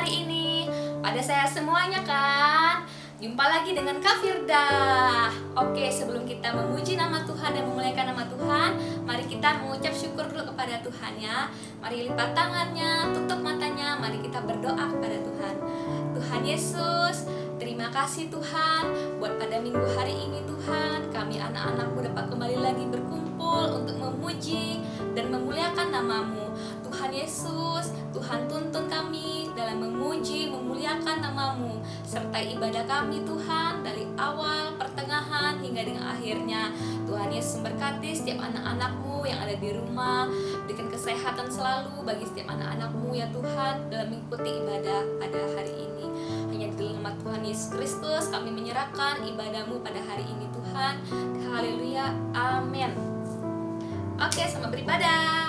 hari ini. Pada saya semuanya kan. Jumpa lagi dengan Kak Firda. Oke, sebelum kita memuji nama Tuhan dan memuliakan nama Tuhan, mari kita mengucap syukur dulu kepada Tuhan ya. Mari lipat tangannya, tutup matanya, mari kita berdoa kepada Tuhan. Tuhan Yesus, terima kasih Tuhan buat pada minggu hari ini Tuhan. Kami anak-anakmu dapat kembali lagi berkumpul untuk memuji dan memuliakan nama-Mu. Tuhan Yesus, Tuhan tuntun kami dalam memuji, memuliakan nama-Mu, serta ibadah kami Tuhan dari awal, pertengahan, hingga dengan akhirnya. Tuhan Yesus memberkati setiap anak-anak-Mu yang ada di rumah, berikan kesehatan selalu bagi setiap anak-anak-Mu ya Tuhan dalam mengikuti ibadah pada hari ini. Hanya di dalam nama Tuhan Yesus Kristus kami menyerahkan ibadah-Mu pada hari ini Tuhan. Haleluya, amin. Oke, selamat beribadah.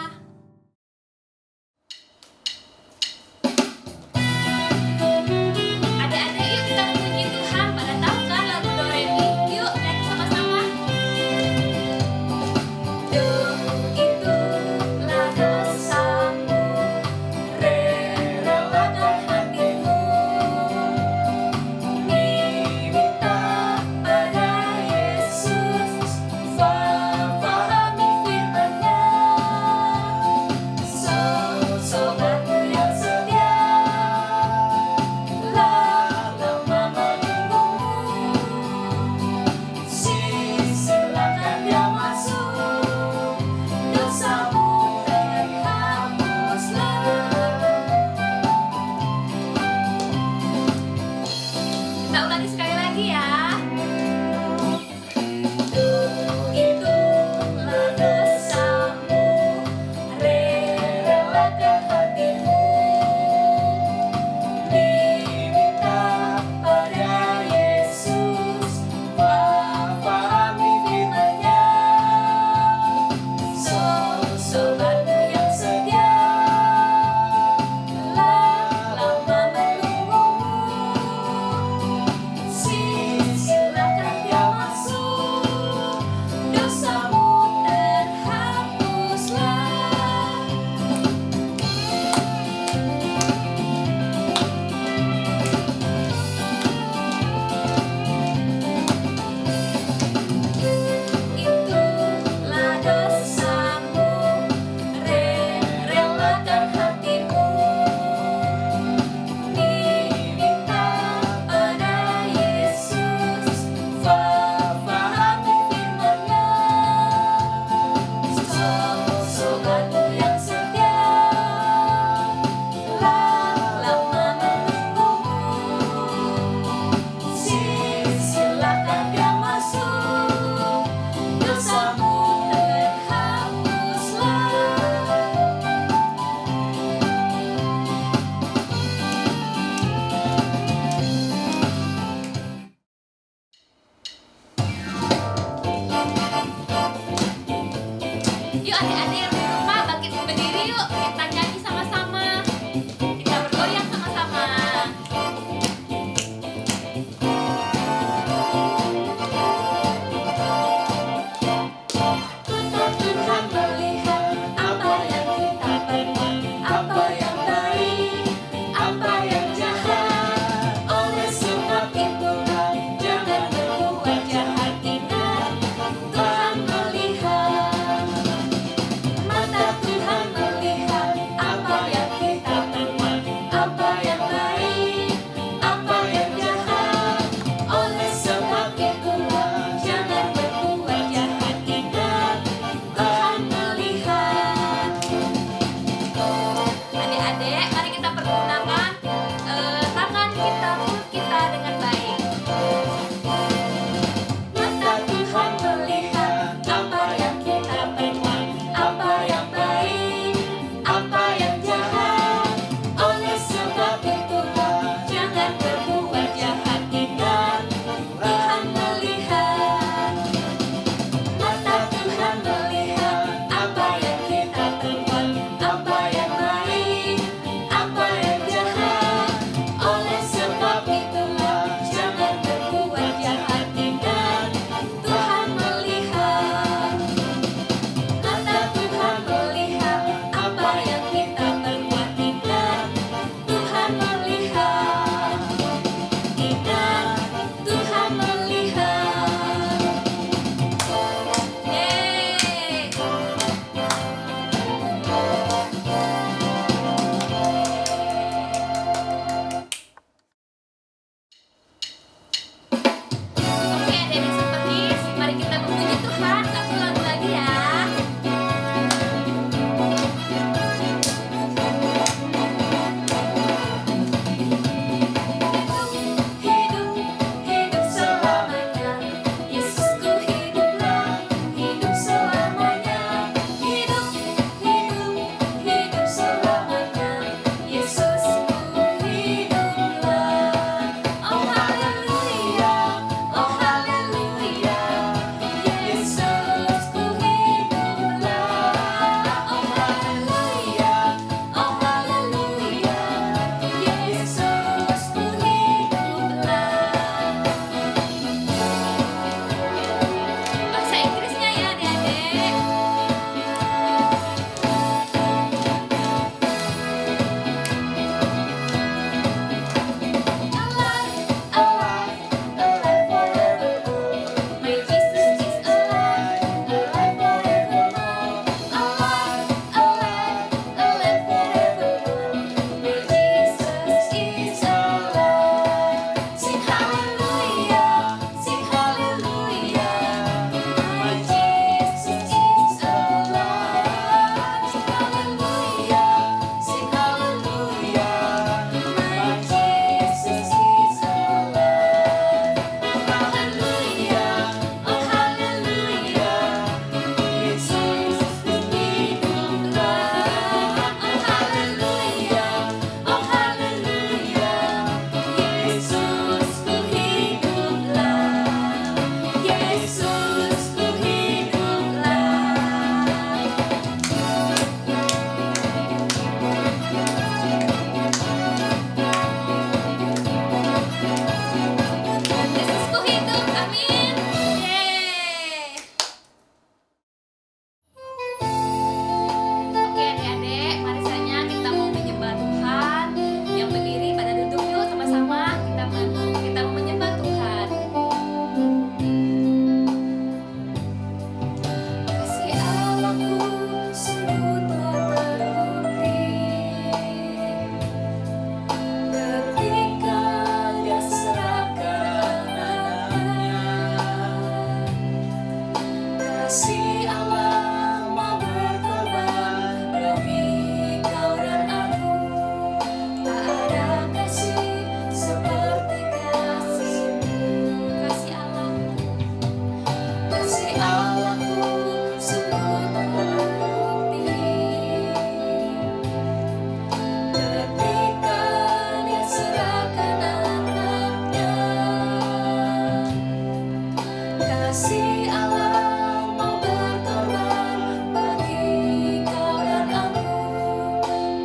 Kasih Allah mau berkorban bagi kau dan aku.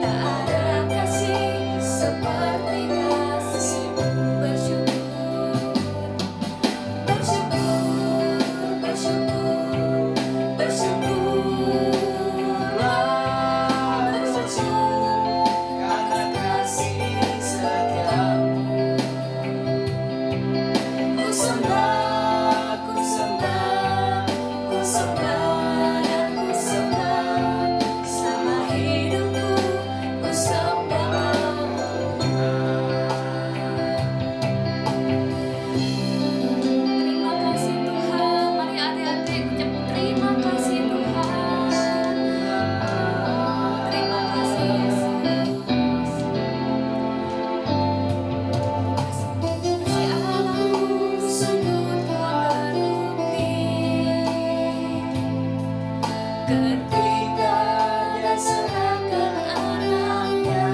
Tak ada kasih seperti kasih-Mu. Bersyukur, bersyukur, bersyukurlah, bersyukur karena kasih setiamu. Ku sembah, ku sembah, ku sembah dan ku sembah selama hidupku. Ku sembah Terima kasih Tuhan. Mari adik-adik ucap terima kasih Tuhan. Terima kasih Yesus. Kasih Allahku sungguh telah terbukti ketika Dia serahkan anaknya.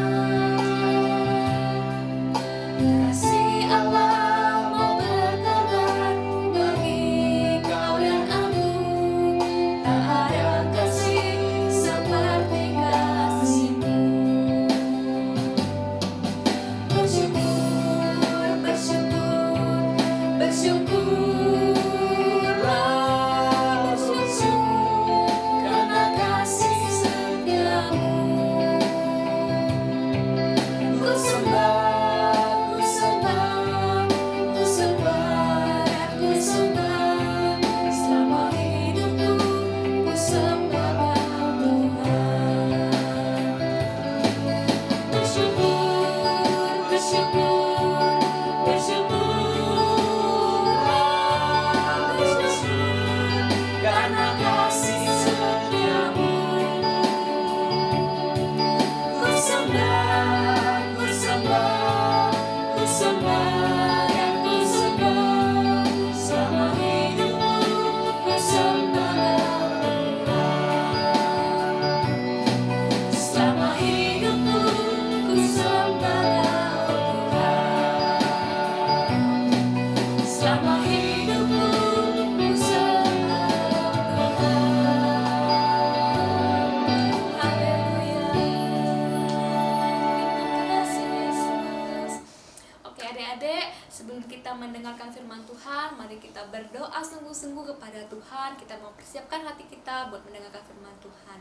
Kasih Allah mau berkorban bagi kau dan aku. Tak ada kasih seperti kasih-Mu. Bersyukur, bersyukur, bersyukurlah, bersyukur karena kasih setiamu. Ku sembah, ku sembah, ku sembah dan ku sembah selama hidupku. Ku sembah Tuhan. Bersyukur, bersyukur, bersyukurlah, bersyukur karena kasih setiamu. Ku sembah, ku sembah, ku sembah dan ku sembah selama hidupku. Ku sembah Tuhan. Selama hidupku ku sembah Tuhan. Selama hidupku ku sembah Tuhan. Haleluya. Terima kasih Yesus. Oke adik-adik, sebelum kita mendengarkan firman Tuhan, mari kita berdoa sungguh-sungguh kepada Tuhan. Kita mau persiapkan hati kita buat mendengarkan firman Tuhan.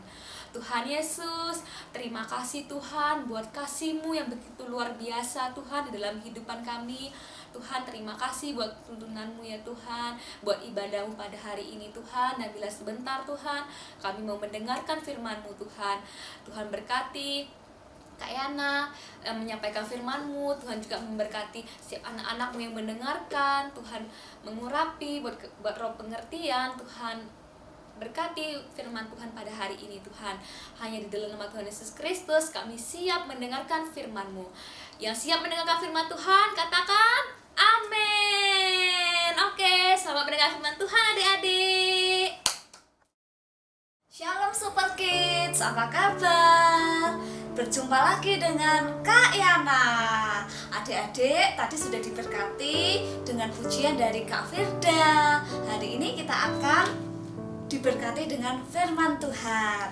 Tuhan Yesus, terima kasih Tuhan buat kasih-Mu yang begitu luar biasa Tuhan di dalam kehidupan kami. Tuhan, terima kasih buat tuntunan-Mu ya Tuhan, buat ibadah-Mu pada hari ini Tuhan. Dan bila sebentar Tuhan, kami mau mendengarkan firman-Mu Tuhan. Tuhan berkati Kak Yana menyampaikan firman-Mu. Tuhan juga memberkati setiap anak-anak-Mu yang mendengarkan. Tuhan mengurapi buat roh pengertian. Tuhan berkati firman Tuhan pada hari ini Tuhan. Hanya di dalam nama Tuhan Yesus Kristus kami siap mendengarkan firman-Mu. Yang siap mendengarkan firman Tuhan katakan amin. Oke, selamat mendengar firman Tuhan adik-adik. Shalom Super Kids, apa kabar? Berjumpa lagi dengan Kak Yana. Adik-adik tadi sudah diberkati dengan pujian dari Kak Firda. Hari ini kita akan diberkati dengan firman Tuhan.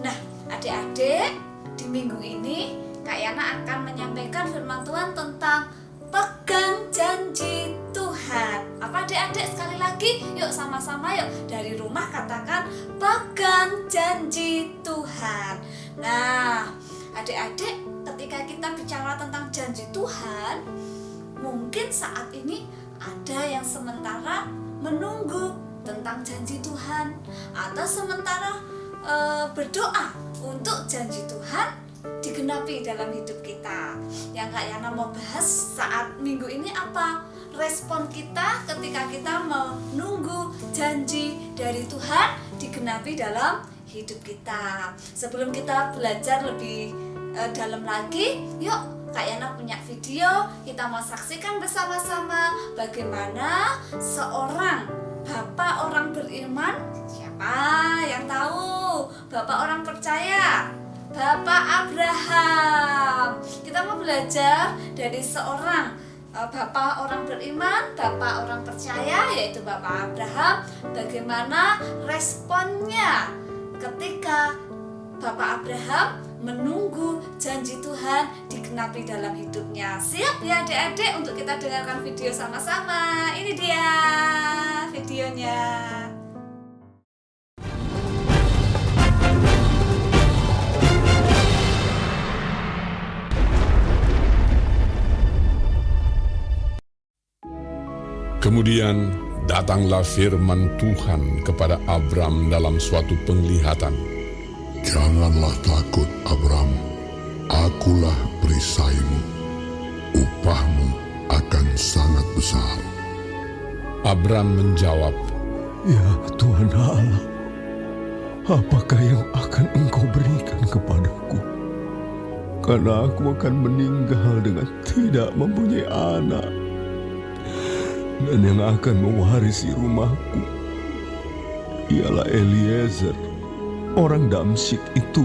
Nah, adik-adik, di minggu ini Kak Yana akan menyampaikan firman Tuhan tentang pegang janji Tuhan. Apa adik-adik sekali lagi? Yuk sama-sama yuk dari rumah katakan pegang janji Tuhan. Nah, adik-adik ketika kita bicara tentang janji Tuhan, mungkin saat ini ada yang sementara menunggu tentang janji Tuhan, atau sementara berdoa untuk janji Tuhan digenapi dalam hidup kita. Yang Kak Yana mau bahas saat minggu ini apa? Respon kita ketika kita menunggu janji dari Tuhan digenapi dalam hidup kita. Sebelum kita belajar lebih dalam lagi, yuk Kak Yana punya video, kita mau saksikan bersama-sama bagaimana seorang bapak orang beriman. Siapa yang tahu? Bapak orang percaya, Bapak Abraham. Kita mau belajar dari seorang Bapak orang beriman, bapak orang percaya, yaitu Bapak Abraham, bagaimana responnya ketika Bapak Abraham menunggu janji Tuhan digenapi dalam hidupnya. Siap ya adik-adik untuk kita dengarkan video sama-sama. Ini dia videonya. Kemudian datanglah firman Tuhan kepada Abram dalam suatu penglihatan. Janganlah takut, Abram. Akulah perisaimu. Upahmu akan sangat besar. Abram menjawab, Ya Tuhan Allah, apakah yang akan Engkau berikan kepadaku? Karena aku akan meninggal dengan tidak mempunyai anak. Dan yang akan mewarisi rumahku ialah Eliezer, orang Damsyik itu.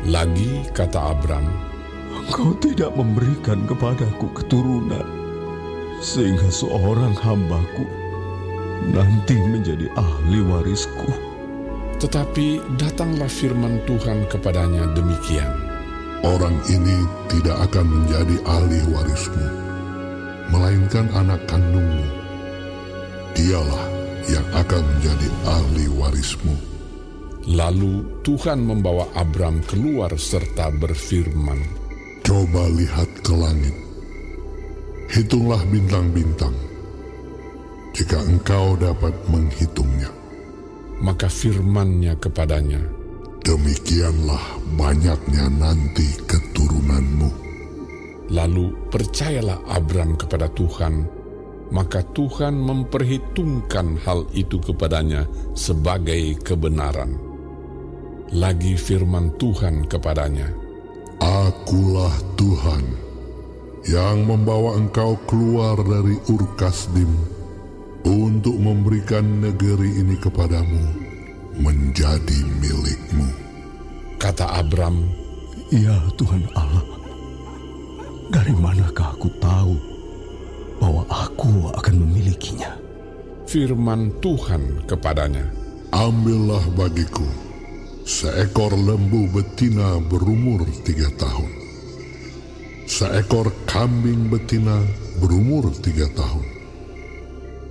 Lagi kata Abram, Engkau tidak memberikan kepadaku keturunan, sehingga seorang hambaku nanti menjadi ahli warisku. tetapi datanglah firman Tuhan kepadanya demikian. Orang ini tidak akan menjadi ahli warismu, melainkan anak kandungmu. Dialah yang akan menjadi ahli warismu. Lalu Tuhan membawa Abram keluar serta berfirman, Coba lihat ke langit. Hitunglah bintang-bintang, jika engkau dapat menghitungnya. maka firman-Nya kepadanya, Demikianlah banyaknya nanti keturunanmu. Lalu percayalah Abram kepada Tuhan, maka Tuhan memperhitungkan hal itu kepadanya sebagai kebenaran. Lagi firman Tuhan kepadanya, Akulah Tuhan yang membawa engkau keluar dari Ur Kasdim untuk memberikan negeri ini kepadamu menjadi milikmu. kata Abram, Ya Tuhan Allah, dari manakah aku tahu bahwa aku akan memilikinya? firman Tuhan kepadanya, Ambillah bagiku seekor lembu betina berumur 3 tahun, seekor kambing betina berumur 3 tahun,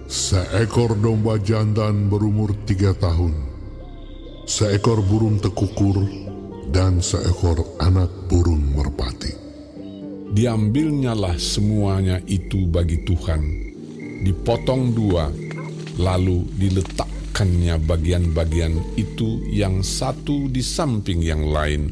seekor domba jantan berumur 3 tahun, seekor burung tekukur, dan seekor anak burung merpati. Diambilnyalah semuanya itu bagi Tuhan, dipotong 2, lalu diletakkannya bagian-bagian itu yang satu di samping yang lain.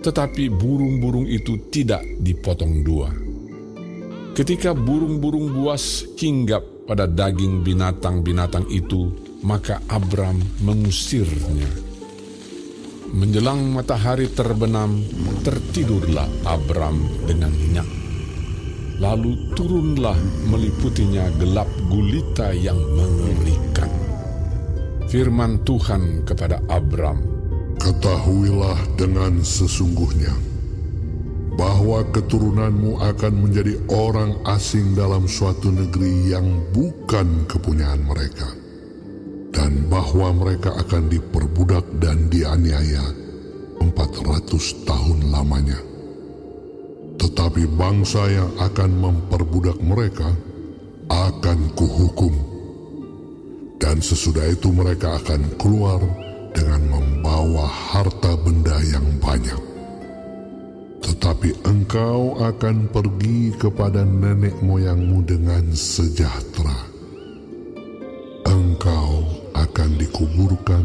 Tetapi burung-burung itu tidak dipotong 2. Ketika burung-burung buas hinggap pada daging binatang-binatang itu, maka Abram mengusirnya. Menjelang matahari terbenam, tertidurlah Abram dengan nyenyak. Lalu turunlah meliputinya gelap gulita yang mengerikan. Firman Tuhan kepada Abram, Ketahuilah dengan sesungguhnya bahwa keturunanmu akan menjadi orang asing dalam suatu negeri yang bukan kepunyaan mereka, dan bahwa mereka akan diperbudak dan dianiaya 400 tahun lamanya. Tetapi bangsa yang akan memperbudak mereka akan kuhukum, dan sesudah itu mereka akan keluar dengan membawa harta benda yang banyak. Tetapi engkau akan pergi kepada nenek moyangmu dengan sejahtera. Engkau akan dikuburkan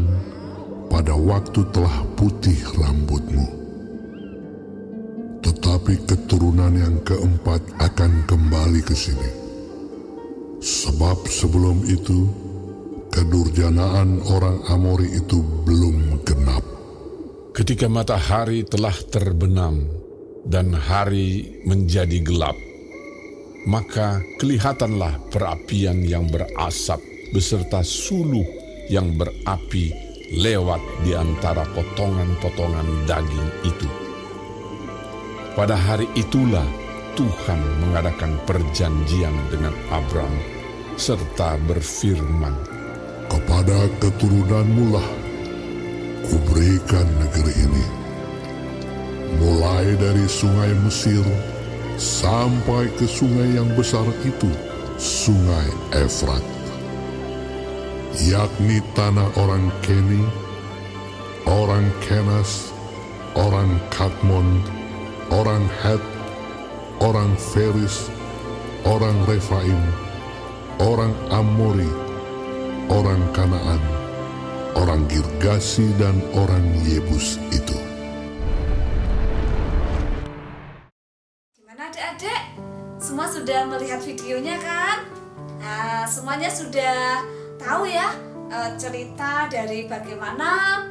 pada waktu telah putih rambutmu. Tetapi keturunan yang keempat akan kembali ke sini. Sebab sebelum itu, kedurjanaan orang Amori itu belum genap. ketika matahari telah terbenam dan hari menjadi gelap, maka kelihatanlah perapian yang berasap beserta suluh yang berapi lewat di antara potongan-potongan daging itu. Pada hari itulah Tuhan mengadakan perjanjian dengan Abram serta berfirman, Kepada keturunanmu lah kuberikan negeri ini, mulai dari sungai Mesir sampai ke sungai yang besar itu, sungai Efrat, yakni tanah orang Keni, orang Kenas, orang Kadmon, orang Het, orang Feris, orang Refaim, orang Amori, orang Kanaan, orang Girgasi, dan orang Yebus itu. Gimana adik-adik? Semua sudah melihat videonya kan? Nah, semuanya sudah tahu ya cerita dari bagaimana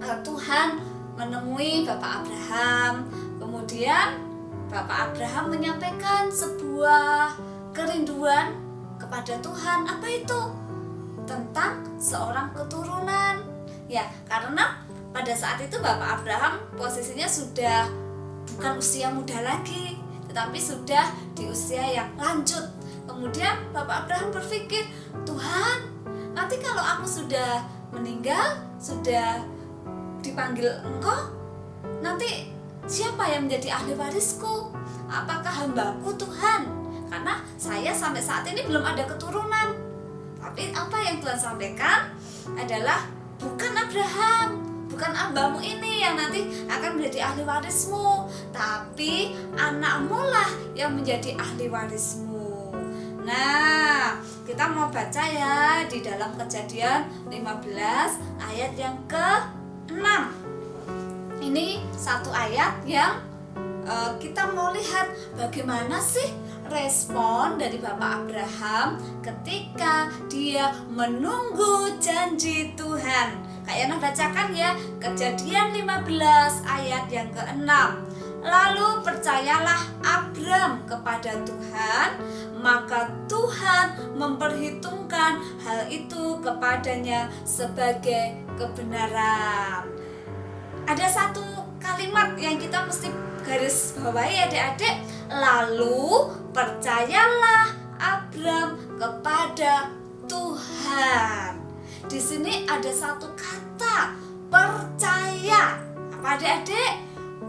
Tuhan menemui Bapak Abraham. Kemudian Bapak Abraham menyampaikan sebuah kerinduan kepada Tuhan. Apa itu? Tentang seorang keturunan. Ya, karena pada saat itu Bapak Abraham posisinya sudah bukan usia muda lagi, tetapi sudah di usia yang lanjut. Kemudian Bapak Abraham berpikir, Tuhan, nanti kalau aku sudah meninggal, sudah dipanggil Engkau, nanti siapa yang menjadi ahli warisku? Apakah hambaku Tuhan? Karena saya sampai saat ini belum ada keturunan. Tapi apa yang Tuhan sampaikan adalah bukan Abraham, bukan hambamu ini yang nanti akan menjadi ahli warismu, tapi anakmu lah yang menjadi ahli warismu. Nah, kita mau baca ya di dalam Kejadian 15 ayat yang ke-6. Ini satu ayat yang kita mau lihat bagaimana sih respon dari Bapak Abraham ketika dia menunggu janji Tuhan. Kak Yana bacakan ya, Kejadian 15 ayat yang ke-6. Lalu percayalah Abram kepada Tuhan, maka Tuhan memperhitungkan hal itu kepadanya sebagai kebenaran. Ada satu kalimat yang kita mesti garis bawahi adik-adik. Lalu percayalah Abram kepada Tuhan. Di sini ada satu kata, percaya. Apa adik-adik?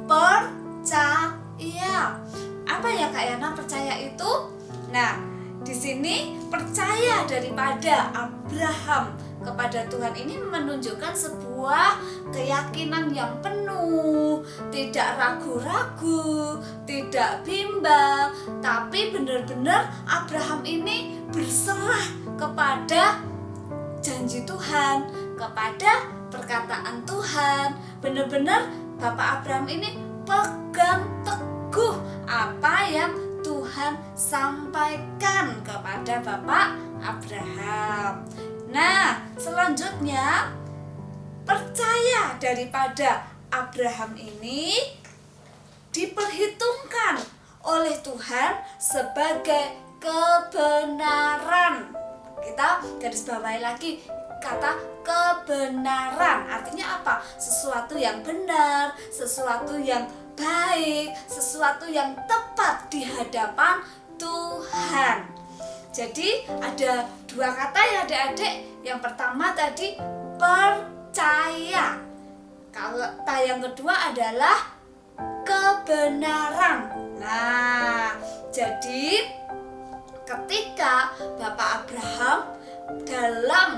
Percaya. Apa ya Kak Yana percaya itu? Nah, di sini percaya daripada Abraham kepada Tuhan ini menunjukkan sebuah keyakinan yang penuh, tidak ragu-ragu, tidak bimbang, tapi benar-benar Abraham ini berserah kepada janji Tuhan, kepada perkataan Tuhan. Benar-benar Bapak Abraham ini pegang teguh apa yang Tuhan sampaikan kepada Bapak Abraham. Nah, selanjutnya percaya daripada Abraham ini diperhitungkan oleh Tuhan sebagai kebenaran. Kita garis bawahi lagi kata kebenaran. Artinya apa? Sesuatu yang benar, sesuatu yang baik, sesuatu yang tepat di hadapan Tuhan. Jadi ada dua kata ya adik-adik. Yang pertama tadi percaya. Kata yang kedua adalah kebenaran. Nah, jadi ketika Bapak Abraham dalam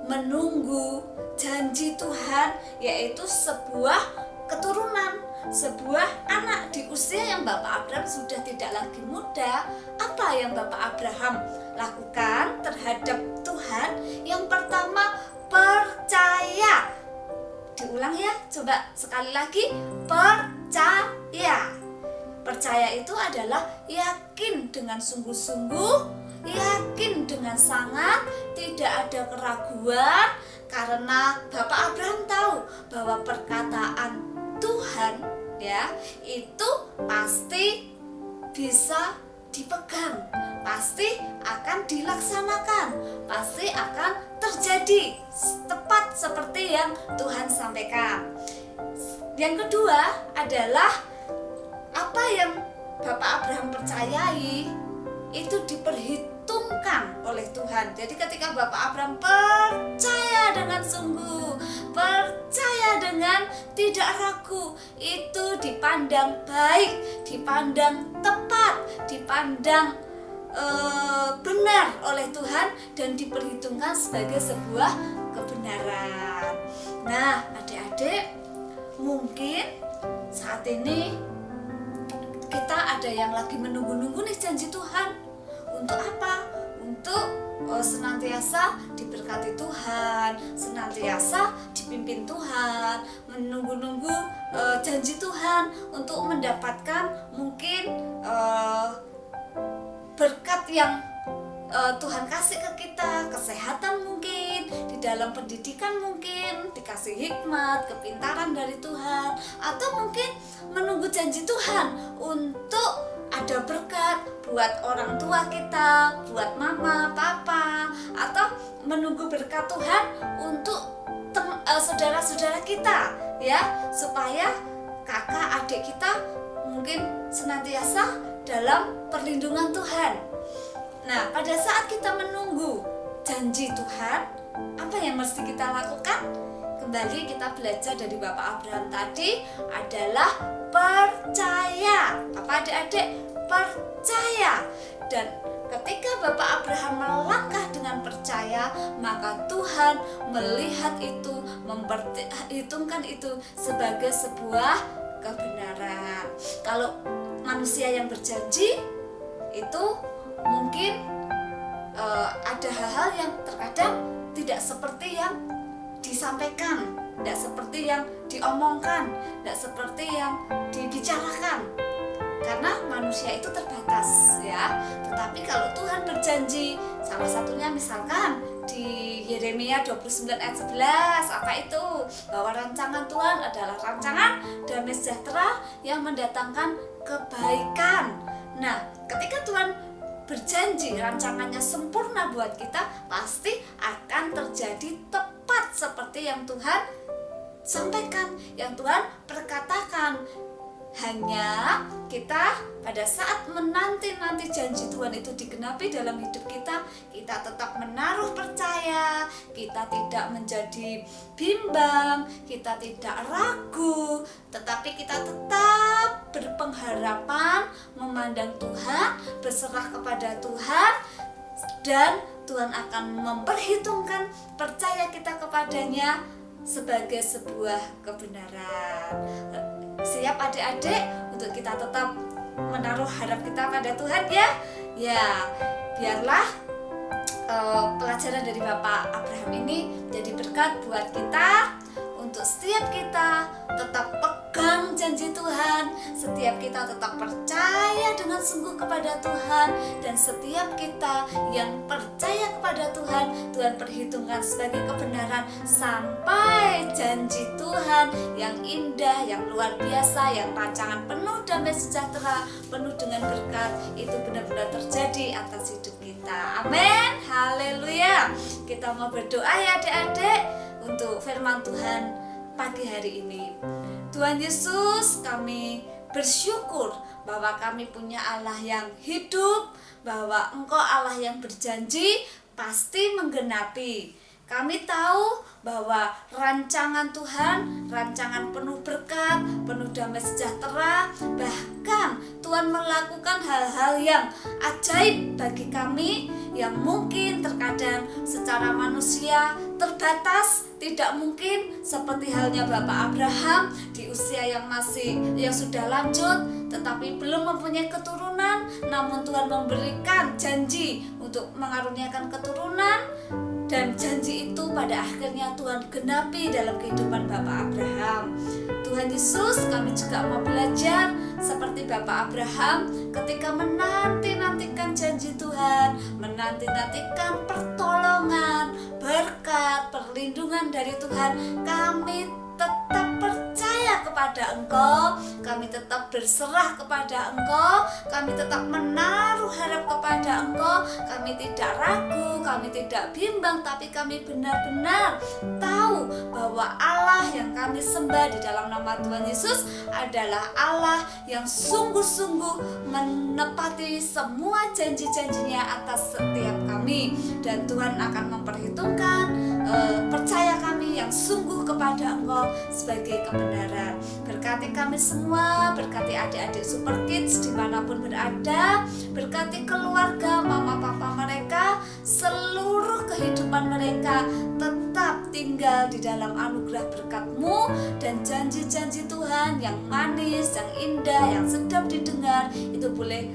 menunggu janji Tuhan, yaitu sebuah keturunan, sebuah anak di usia yang Bapak Abraham sudah tidak lagi muda, apa yang Bapak Abraham lakukan terhadap Tuhan? Yang pertama, percaya. Diulang ya, coba sekali lagi, percaya. Percaya itu adalah yakin dengan sungguh-sungguh, yakin dengan sangat, tidak ada keraguan, karena Bapak Abraham tahu bahwa perkataan Tuhan ya itu pasti bisa dipegang, pasti akan dilaksanakan, pasti akan terjadi tepat seperti yang Tuhan sampaikan. Yang kedua adalah apa yang Bapak Abraham percayai itu diperhitungkan oleh Tuhan. Jadi ketika Bapak Abraham percaya dengan sungguh, percaya dengan tidak ragu, itu dipandang baik, dipandang tepat, dipandang benar oleh Tuhan dan diperhitungkan sebagai sebuah kebenaran. Nah, adik-adik, mungkin saat ini kita ada yang lagi menunggu-nunggu nih janji Tuhan. Untuk apa? Untuk senantiasa diberkati Tuhan, senantiasa dipimpin Tuhan, menunggu-nunggu janji Tuhan untuk mendapatkan mungkin berkat yang Tuhan kasih ke kita, kesehatan mungkin, di dalam pendidikan mungkin, dikasih hikmat, kepintaran dari Tuhan, atau mungkin menunggu janji Tuhan untuk ada berkat buat orang tua kita, buat mama, papa, atau menunggu berkat Tuhan untuk saudara-saudara kita, ya, supaya kakak adik kita mungkin senantiasa dalam perlindungan Tuhan. Nah, pada saat kita menunggu janji Tuhan, apa yang mesti kita lakukan? Kembali kita belajar dari Bapak Abraham tadi adalah percaya. Apa adik-adik? Percaya. Dan ketika Bapak Abraham melangkah dengan percaya, maka Tuhan melihat itu, memperhitungkan itu sebagai sebuah kebenaran. Kalau manusia yang berjanji itu mungkin ada hal-hal yang terkadang tidak seperti yang disampaikan, tidak seperti yang diomongkan, tidak seperti yang dibicarakan, karena manusia itu terbatas, ya. Tetapi kalau Tuhan berjanji, salah satunya misalkan di Yeremia 29 ayat 11, apa itu? Bahwa rancangan Tuhan adalah rancangan damai sejahtera yang mendatangkan kebaikan. Nah, ketika Tuhan berjanji rancangannya sempurna buat kita, pasti akan terjadi tepat seperti yang Tuhan sampaikan, yang Tuhan perkatakan. Hanya kita pada saat menanti-nanti janji Tuhan itu digenapi dalam hidup kita, kita tetap menaruh percaya, kita tidak menjadi bimbang, kita tidak ragu, tetapi kita tetap berpengharapan, memandang Tuhan, berserah kepada Tuhan, dan Tuhan akan memperhitungkan percaya kita kepadanya sebagai sebuah kebenaran. Siap adik-adik untuk kita tetap menaruh harap kita pada Tuhan, ya? Ya, biarlah pelajaran dari Bapak Abraham ini menjadi berkat buat kita, untuk setiap kita tetap pegang janji Tuhan, setiap kita tetap percaya dengan sungguh kepada Tuhan, dan setiap kita yang percaya kepada Tuhan, Tuhan perhitungkan sebagai kebenaran sampai janji Tuhan yang indah, yang luar biasa, yang rancangan penuh damai sejahtera, penuh dengan berkat, itu benar-benar terjadi atas hidup kita. Amin, haleluya. Kita mau berdoa ya adik-adik untuk firman Tuhan pagi hari ini. Tuhan Yesus, kami bersyukur bahwa kami punya Allah yang hidup, bahwa Engkau Allah yang berjanji pasti menggenapi. Kami tahu bahwa rancangan Tuhan, rancangan penuh berkat, penuh damai sejahtera, bahkan Tuhan melakukan hal-hal yang ajaib bagi kami yang mungkin terkadang secara manusia terbatas, tidak mungkin, seperti halnya Bapak Abraham di usia yang sudah lanjut tetapi belum mempunyai keturunan, namun Tuhan memberikan janji untuk mengaruniakan keturunan, dan janji itu pada akhirnya Tuhan genapi dalam kehidupan Bapak Abraham. Tuhan Yesus, kami juga mau belajar seperti Bapak Abraham ketika menanti-nantikan janji Tuhan, menanti-nantikan pertolongan, berkat, perlindungan dari Tuhan. Kami tetap percaya kepada kepada Engkau, kami tetap berserah kepada Engkau, kami tetap menaruh harap kepada Engkau. Kami tidak ragu, kami tidak bimbang, tapi kami benar-benar tahu bahwa Allah yang kami sembah di dalam nama Tuhan Yesus adalah Allah yang sungguh-sungguh menepati semua janji-janjinya atas setiap kami, dan Tuhan akan memperhitungkan percaya kami yang sungguh kepada Engkau sebagai kebenaran. Berkati kami semua, berkati adik-adik Super Kids dimanapun berada, berkati keluarga, mama papa mereka, seluruh kehidupan mereka tetap tinggal di dalam anugerah berkat-Mu, dan janji-janji Tuhan yang manis, yang indah, yang sedap didengar itu boleh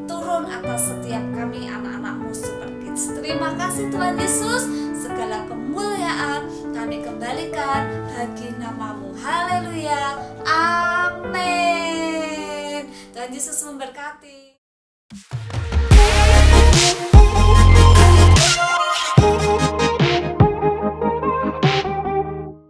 turun atas setiap kami anak-anak-Mu Super Kids. Terima kasih Tuhan Yesus, segala kemuliaan kami kembalikan bagi nama-Mu. Haleluya, amin. Tuhan Yesus memberkati.